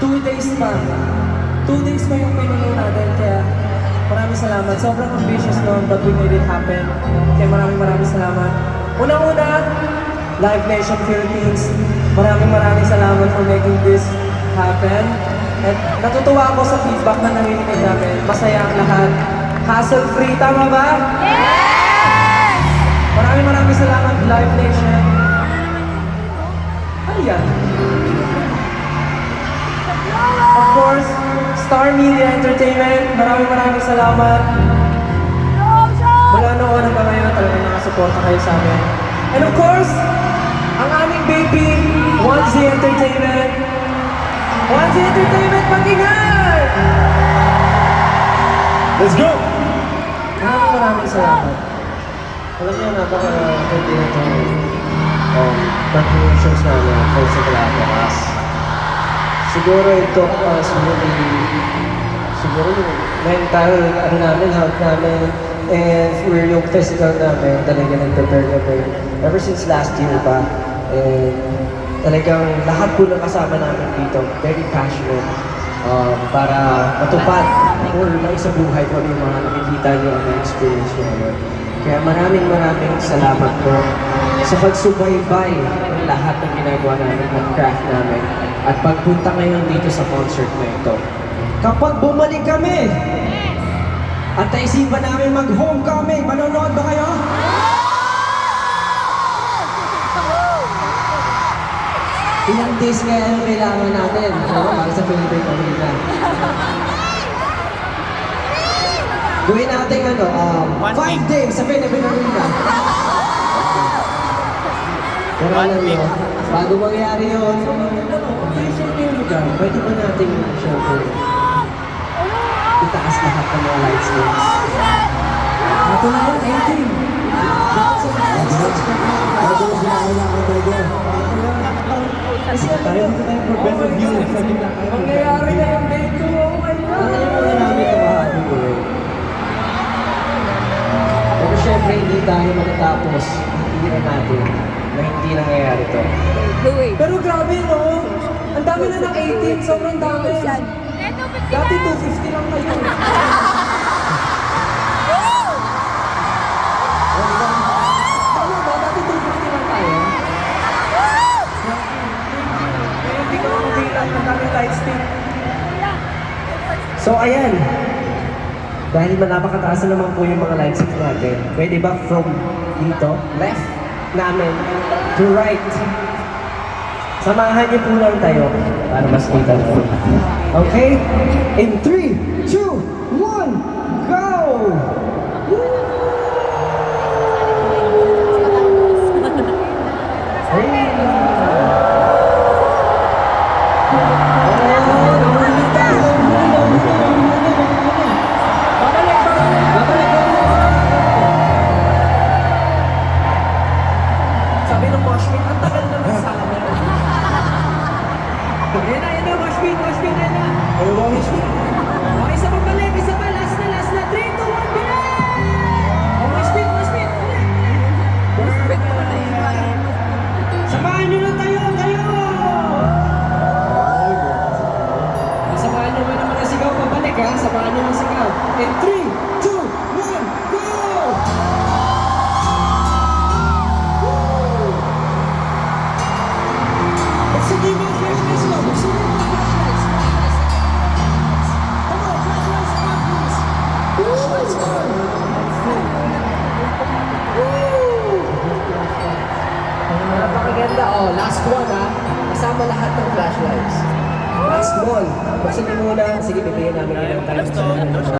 2 days pa. 2 days pa yung pinuno natin, kaya maraming salamat. Sobrang ambitious noon, but we made it happen. Kaya maraming salamat. Unang-una, Live Nation Philippines, maraming salamat for making this happen. At natutuwa ako sa feedback na narinig namin. Masaya ang lahat. Hassle-free, tama ba? Yes! Maraming salamat, Live Nation. Ano yan? Of course, Star Media Entertainment, maraming salamat. Mula noon hanggang ngayon, talagang nakasuporta kayo sa amin. And of course, ang aming baby, 1Z Entertainment. 1Z Entertainment, mag-ingat! Let's go! Maraming salamat. Alam niyo, napaka-hindi na itong contributions namin for sa Galapagos. Siguro ito siguro yung mental, health namin, and we're yung physical namin, talaga nag-prepare kami ever since last year pa. And talagang lahat po ng kasama namin dito, very passionate para matupad or maisabuhay po yung mga nakikita nyo ang experience nyo. Kaya maraming salamat po sa pagsubaybay ng lahat ng ginagawa namin ng craft namin at pagpunta ngayon dito sa concert na ito. Kapag bumalik kami at naisipan namin mag-homecoming, manonood ba kayo? Ilang days kaya yung kailangan natin para sa Philippine Arena? Gawin natin 5 days sa Philippine Arena. Pero alam mo, bago mangyari yun, pwede ba natin syempre itaas lahat ng mga lights natin? Ito na yun, 18. Kasi tayo dito tayo for better view. Mangyayari na yung day 2, oh my God! Ano yung mga namin kamahagi ko eh? Pero syempre hindi tayo matatapos hihira natin na hindi nangyayari to. Pero grabe, no? Ang dami na ng 18, sobrang dami. Dati 250 lang kayo. Tama ba? Dati 250 lang tayo. Ngayon, hindi ko mabilang. Ang dami light stick. So ayan, dahil napakataas na naman po yung mga light stick natin, pwede ba from dito, left namin, to right? Samahan niyo po lang tayo para mas kita mo. Okay? In 3, 2, 1, go! Sabi ng moshpit, ang tagal naman sa amin. Yan na, moshpit, yan na. Okay, isa pa balik, isa pa, last na, 3, 2, 1, bilis! Oh, moshpit, ulit. Samahan nyo lang tayo! Samahan nyo ba naman ang sigaw pabalik, ha? Samahan nyo ang sigaw. In 3, 2, 1, go! Buksan niyo yung mga flashlights mo! Buksan niyo yung mga flashlights! Come on, flashlights on, please! Flashlights on! Woo! Napakaganda. Oh, last one ha. Kasama lahat ng flashlights. Last one. Buksan niyo muna. Sige, bibigyan namin ilang time.